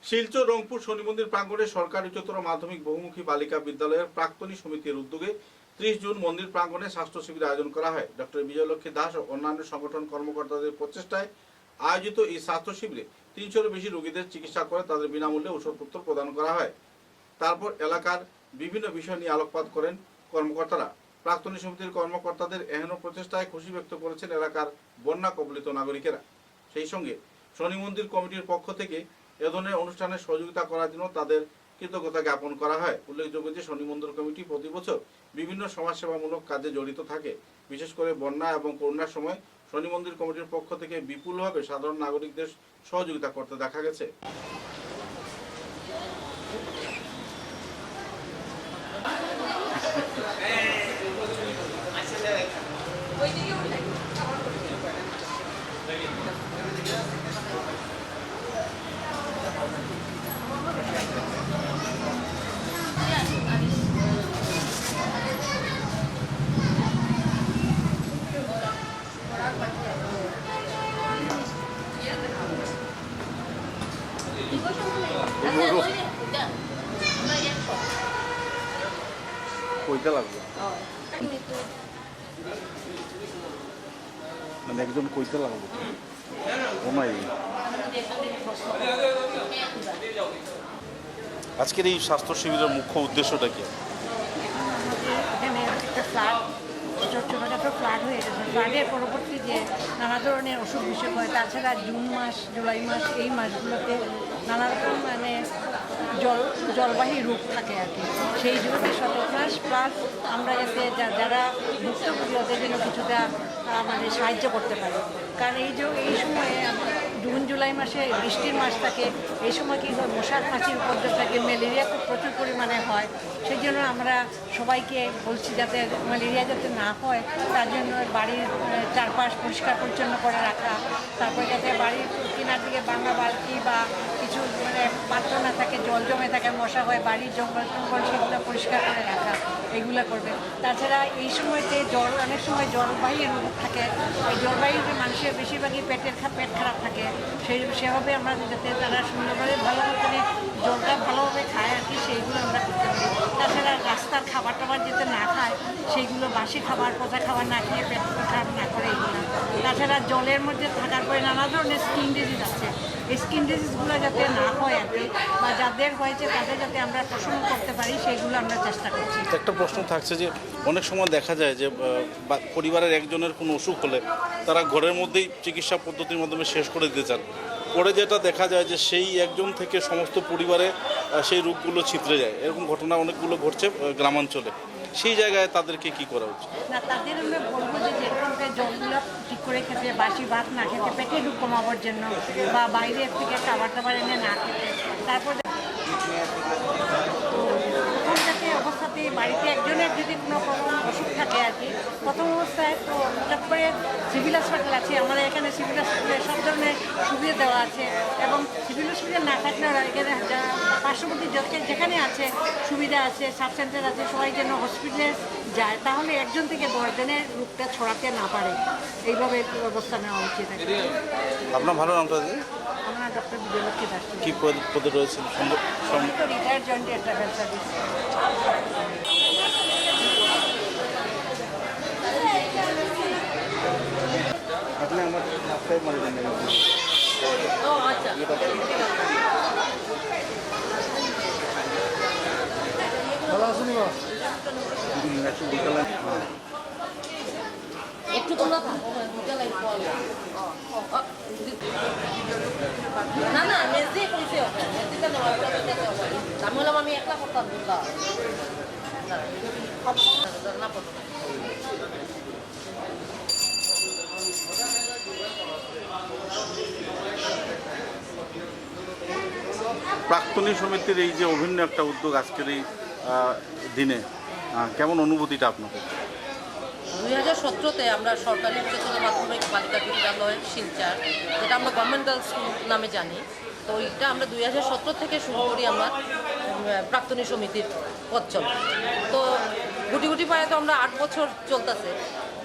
শিলচর রংপুর শনি মন্দির প্রাঙ্গণে সরকারি উচ্চতর মাধ্যমিক বহুমুখী বালিকা বিদ্যালয়ের প্রাক্তনী সমিতির উদ্যোগে 30 জুন মন্দির প্রাঙ্গণে স্বাস্থ্য শিবির আয়োজন করা হয়। ডক্টর বিজয়লক্ষ্মী দাস ও অন্যান্য সংগঠন কর্মকর্তাদের প্রচেষ্টায় আয়োজিত এই স্বাস্থ্য শিবিরে 300-এর বেশি রোগীদের চিকিৎসা করে তাদের বিনামূল্যে ওষুধপত্র প্রদান করা হয়। তারপর এলাকার বিভিন্ন বিষয় নিয়ে আলোকপাত করেন কর্মকর্তারা। প্রাক্তনী সমিতির কর্মকর্তাদের এহেন প্রচেষ্টায় খুশি ব্যক্ত করেছেন এলাকার বন্যা কবলিত নাগরিকেরা। সেই সঙ্গে শনি মন্দির কমিটির পক্ষ থেকে এ ধরনের অনুষ্ঠানে সহযোগিতা করার জন্য তাদের কৃতজ্ঞতা জ্ঞাপন করা হয়। উল্লেখযোগ্য যে শনি মন্দির কমিটি প্রতি বছর বিভিন্ন সমাজসেবামূলক কাজে জড়িত থাকে। বিশেষ করে বন্যা এবং করোনার সময় শনি মন্দির কমিটির পক্ষ থেকে বিপুলভাবে সাধারণ নাগরিকদের সহযোগিতা করতে দেখা গেছে। কইতে লাগবে মানে একজন কইতে লাগবে আজকের এই স্বাস্থ্য শিবিরের মুখ্য উদ্দেশ্যটা কি? এখানে একটা ফ্লাড ছোটোখাটো ফ্লাড হয়ে গেছে। ফ্লাডের পরবর্তী যে নানা ধরনের অসুখ বিসুখ হয়, তাছাড়া জুন মাস জুলাই মাস এই মাসগুলোতে নানা রকম জলবাহী রোগ থাকে আর কি। সেই জন্য শতমাস প্লাস আমরা যাতে যারা ভুক্তভোগী ওদের জন্য কিছুটা সাহায্য করতে পারি। কারণ এই সময়ে জুন জুলাই মাসে বৃষ্টির মাস থাকে, এই সময় কি হয় মশার মাছির উপদ্রব থাকে, ম্যালেরিয়া খুব প্রচুর পরিমাণে হয়। সেই জন্য আমরা সবাইকে বলছি যাতে ম্যালেরিয়া যাতে না হয়, তার জন্য বাড়ির চারপাশ পরিষ্কার পরিচ্ছন্ন করে রাখা, তারপরে যাতে বাড়ির কিনার দিকে বাংলা বালতি বা কিছু পাত্র না থাকে, জল জমে থাকে, মশা হয়, বাড়ির জঙ্গল টঙ্গল সেগুলো পরিষ্কার করে রাখা, এইগুলো করবে। তাছাড়া এই সময়তে অনেক সময় জলবাহী রোগ থাকে, এই জলবায়ু মানুষের বেশিরভাগই পেট খারাপ থাকে, সেভাবে আমরা যাতে তারা সুন্দরভাবে ভালো মতনে জলটা ভালোভাবে খায় আর কি, সেইগুলো আমরা করতে পারি। তাছাড়া রাস্তার খাবার টাবার যাতে না খায়, সেইগুলো বাসি খাবার পচা খাবার না খেয়ে পেট খারাপ না করে এইগুলো। তাছাড়া জলের মধ্যে থাকার পরে নানা ধরনের স্কিন ডিজিজ আছে, এই স্কিন ডিজিজগুলো যাতে না হয় আর কি, বা যাদের হয়েছে তাদের যাতে আমরা প্রশমন করতে পারি, সেইগুলো আমরা চেষ্টা করছি। একটা প্রশ্ন থাকছে যে অনেক সময় দেখা যায় যে পরিবারের একজনের কোনো অসুখ হলে তারা ঘরের মধ্যেই চিকিৎসা পদ্ধতির মাধ্যমে শেষ করে দিতে চান, পরে যেটা দেখা যায় যে সেই একজন থেকে সমস্ত পরিবারে সেই রোগগুলো ছিতরে যায়। এরকম ঘটনা অনেকগুলো ঘটছে গ্রামাঞ্চলে। সেই জায়গায় তাদেরকে কি করা উচিত? না, তাদের আমরা বলবো যে যেরকমটা জলগুলো ঠিক করে খেতে, বাসি ভাত না খেতে, পেটে রোগ কমাবার জন্য, বা বাইরের থেকে খাবার টাবার এনে না খেতে। তারপর অবস্থাতে বাড়িতে একজনের যদি কোনো অসুখ থাকে আর কি, প্রথম অবস্থায় তো হঠাৎ করে সিভিল হাসপাতাল আছে আমাদের এখানে, সিভিল হাসপাতালে সব ধরনের সুবিধা দেওয়া আছে, এবং সিভিল হসপিটাল না থাকলে এখানে পার্শ্ববর্তী যেখানে আছে সুবিধা আছে, সাব সেন্টার আছে, সবাই যেন হসপিটালে যায়, তাহলে একজন থেকে 10 জনের রোগটা ছড়াতে না পারে, এইভাবে ব্যবস্থা নেওয়া উচিত। আপনার ভালো নামটা? আমরা ডক্টর বিজয়লক্ষ্মী দাস। কি পদে রয়েছেন? Retired joint travel service. আপনি আমার রাস্তায় মারি দেন। ভালো আছেন? একটু তোমরা না না মেজে কইছে মেজেটা নেওয়ার পরে আমি বললাম আমি একলা করতাম দুর্গা না করতো। প্রাক্তনী সমিতির এই যে অভিন্ন একটা উদ্যোগ আজকের এই দিনে, কেমন অনুভূতিটা আপনার? 2017-তে আমরা সরকারি উচ্চতর মাধ্যমিক বালিকা বিদ্যালয় শিলচর, যেটা আমরা গভর্নমেন্ট গার্লস স্কুল নামে জানি, তো ওইটা আমরা 2017 থেকে শুরু করি আমার প্রাক্তনী সমিতির পথ চল। তো গুটি গুটি পায়ে তো আমরা 8 বছর চলতেছে।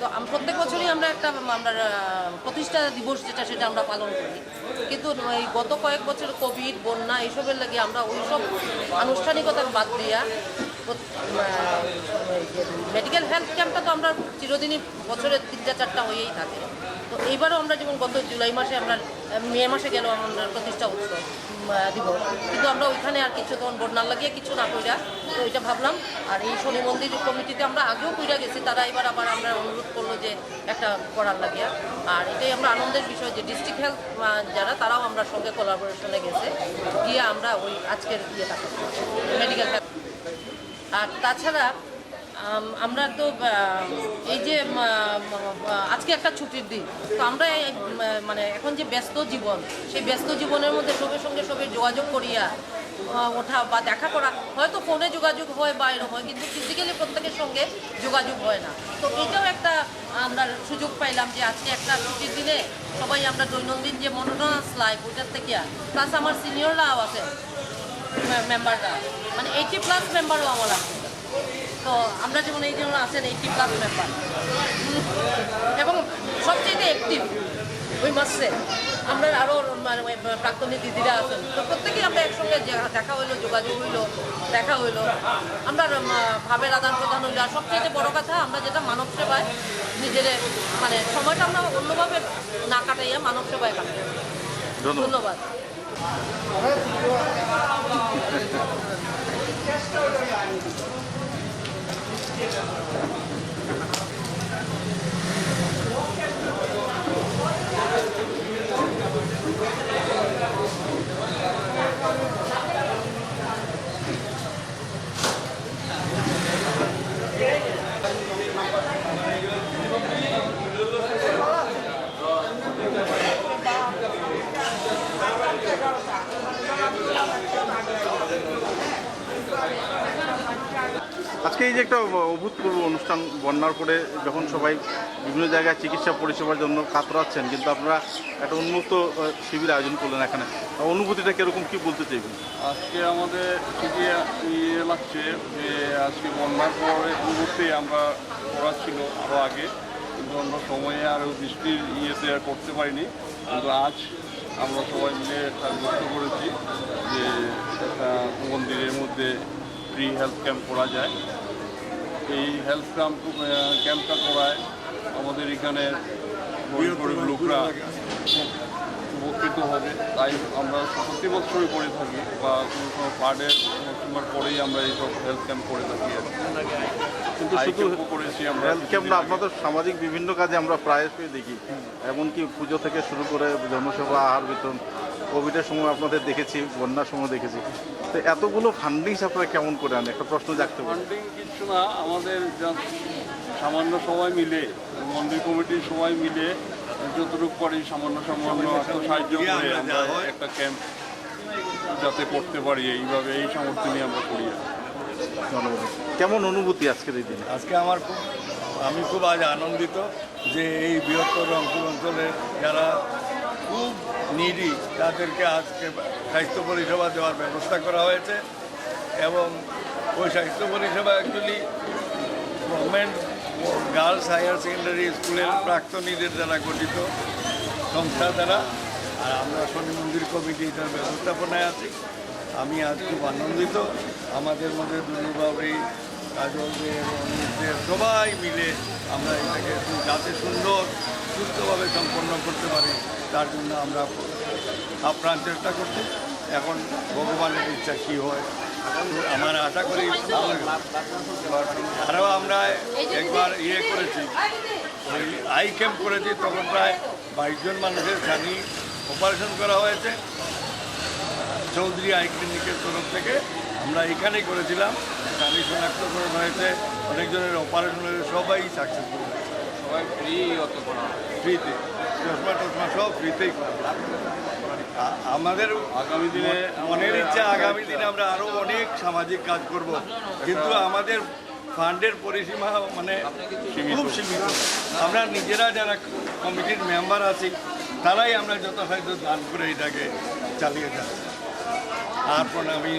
তো প্রত্যেক বছরই আমরা একটা আমরা প্রতিষ্ঠা দিবস যেটা সেটা আমরা পালন করি, কিন্তু এই গত কয়েক বছর কোভিড, বন্যা এইসবের লাগে আমরা ওই সব আনুষ্ঠানিকতা বাদ দিয়া মেডিকেল হেলথ ক্যাম্পটা তো আমরা চিরদিনই বছরে 3-4টা হয়েই থাকে। তো এইবারও আমরা যেমন গত জুলাই মাসে আমরা মে মাসে গেল আমাদের প্রতিষ্ঠা উৎসব দিবস, কিন্তু আমরা ওইখানে আর কিছু তখন বন্যার লাগিয়ে কিছু না কইরা, তো ওইটা ভাবলাম। আর এই শনি মন্দির কমিটিতে আমরা আগেও কইরা গেছি, তারা এবার আবার আমরা অনুরোধ করলো যে একটা করার লাগিয়া। আর এটাই আমরা আনন্দের বিষয় যে ডিস্ট্রিক্ট হেলথ যারা তারাও আমরা সঙ্গে কোলাবোরেশনে গেছে, গিয়ে আমরা ওই আজকের ইয়েটা মেডিকেল হেলথ। আর তাছাড়া আমরা তো এই যে আজকে একটা ছুটির দিন, তো আমরা মানে এখন যে ব্যস্ত জীবন, সেই ব্যস্ত জীবনের মধ্যে সবের সঙ্গে সবের যোগাযোগ করিয়া ওঠা বা দেখা করা, হয়তো ফোনে যোগাযোগ হয় বা এরকম হয়, কিন্তু ফিজিক্যালি প্রত্যেকের সঙ্গে যোগাযোগ হয় না। তো এটাও একটা আমরা সুযোগ পাইলাম যে আজকে একটা ছুটির দিনে সবাই আমরা দৈনন্দিন যে মনোটোনাস লাইফ ওইটার থেকে, প্লাস আমার সিনিয়ররাও আছে মেম্বাররা, মানে 80+ মেম্বারও আমার আছে। তো আমরা যেমন এই জন্য আছেন 80+ মেম্বার, এবং সবচেয়ে অ্যাক্টিভ ওই মাসে আমরা আরও প্রাক্তনী দিদিরা আছেন। তো প্রত্যেকেই আমরা একসঙ্গে দেখা হইলো, যোগাযোগ হইলো, দেখা হইলো, আমরা ভাবের আদান প্রদান হইলো। আর সবচেয়ে বড় কথা, আমরা যেটা মানব সেবায় নিজের মানে সময়টা আমরা অন্যভাবে না কাটাইয়া মানব সেবায় কাটাই। ধন্যবাদ। আজকে এই যে একটা অভূতপূর্ব অনুষ্ঠান, বন্যার পরে যখন সবাই বিভিন্ন জায়গায় চিকিৎসা পরিষেবার জন্য কাতরাচ্ছেন, কিন্তু আপনারা একটা উন্মুক্ত শিবির আয়োজন করলেন এখানে, অনুভূতিটা কীরকম, কী বলতে চাইবেন? আজকে আমাদের ঠিকই ইয়ে লাগছে যে আজকে বন্যার পরে মুহূর্তে আমরা করা ছিল আরও আগে, কিন্তু আমরা সময়ে আরও বৃষ্টির ইয়েতে আর করতে পারিনি। কিন্তু আজ আমরা সবাই মিলে সাব্যস্ত করেছি যে একটা মন্দিরের মধ্যে ফ্রি হেলথ ক্যাম্প করা যায়। এই হেলথ ক্যাম্পটা করায় আমাদের এখানে গরিব গরিব লোকরা উপকৃত হবে। তাই আমরা প্রতি বছরই করে থাকি, বা কোনো কোনো ফ্লাডের মৌসুমের পরেই আমরা এইসব হেলথ ক্যাম্প করে থাকি। কিন্তু শুধু করেছি আমরা হেলথ ক্যাম্প না, আপনাদের সামাজিক বিভিন্ন কাজে আমরা প্রায়শই দেখি, এমনকি পুজো থেকে শুরু করে জনসেবা, আহার বিতরণ, কোভিডের সময় আপনাদের দেখেছি, বন্যার সময় দেখেছি। তো এতগুলো ফান্ডিংস আপনারা কেমন করে আনেন, একটা প্রশ্ন জাগতে পারে। ফান্ডিং কিছু না, আমাদের সামান্য সবাই মিলে, মন্দির কমিটির সবাই মিলে যতটুকু করি সামান্য সাহায্য করে আমরা একটা ক্যাম্প যাতে করতে পারি, এইভাবে এই সামর্থ্য নিয়ে আমরা করি। ধন্যবাদ। কেমন অনুভূতি আজকের এই দিনে? আজকে আমি খুব আজ আনন্দিত যে এই বৃহত্তর রংপুর অঞ্চলের যারা খুব নিডি তাদেরকে আজকে স্বাস্থ্য পরিষেবা দেওয়ার ব্যবস্থা করা হয়েছে। এবং ওই স্বাস্থ্য পরিষেবা actually government girls higher secondary স্কুলের প্রাক্তনীদের দ্বারা গঠিত সংস্থা দ্বারা, আর আমরা শনি মন্দির কমিটি এটার ব্যবস্থাপনায় আছি। আমি আজ খুব আনন্দিত, আমাদের মধ্যে দুর্গাবাবুরি, কাজলদের, অনিশদের সবাই মিলে আমরা এটাকে যাতে সুন্দর সুস্থভাবে সম্পন্ন করতে পারি তার জন্য আমরা আপ্রাণ চেষ্টা করছি। এখন ভগবানের ইচ্ছা কী হয়, আমার আশা করি আরও আমরা একবার করেছি, ওই আই ক্যাম্প করেছি, তখন প্রায় 22 জন মানুষের ছানি অপারেশন করা হয়েছে চৌধুরী আই ক্লিনিকের তরফ থেকে। আমরা এখানেই করেছিলাম, ছানি শনাক্তকরণ হয়েছে, অনেকজনের অপারেশন হয়েছে, সবাই সাকসেসফুল হয়েছে, সবাই ফ্রিতে চশমা টশমা সব ফ্রিতেই করা। আমাদের আগামী দিনে মনের ইচ্ছা, আগামী দিনে আমরা আরও অনেক সামাজিক কাজ করব, কিন্তু আমাদের ফান্ডের পরিসীমা মানে খুব সীমিত। আমরা নিজেরা যারা কমিটির মেম্বার আছি তারাই আমরা যথাসাধ্য দান করে এটাকে চালিয়ে যাচ্ছি। তারপর আমি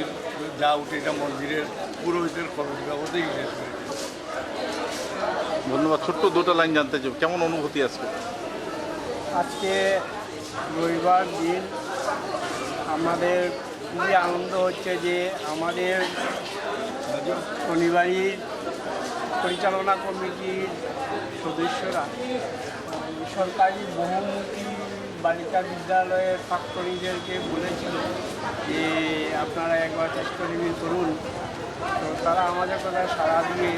যা উঠে এটা মন্দিরের পুরোহিতের খরচ বাবদেই শেষ করেছি। ধন্যবাদ। ছোট্ট দুটো লাইন জানতে চাই, কেমন অনুভূতি আজকে? আজকে রবিবার দিন আমাদের খুবই আনন্দ হচ্ছে যে আমাদের শনিবারই পরিচালনা কমিটির সদস্যরা সরকারি বহুমুখী বালিকা বিদ্যালয়ের প্রাক্তনীদেরকে বলেছিল যে আপনারা একবার স্বাস্থ্য শিবির করুন। তো তারা আমাদের কথা সাড়া দিয়ে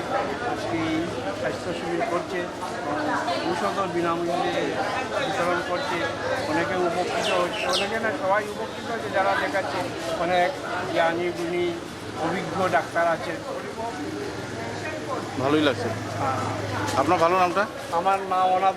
আজকে এই স্বাস্থ্য শিবির করছে, ঔষধ বিনামূল্যে বিতরণ করছে। অনেকে উপকৃত হচ্ছে, অনেকে না সবাই উপকৃত হচ্ছে। যারা দেখাচ্ছে অনেক জ্ঞানী গুণী অভিজ্ঞ ডাক্তার আছে। ভালোই লাগছে। আপনার ভালো নামটা? আমার নাম ওনার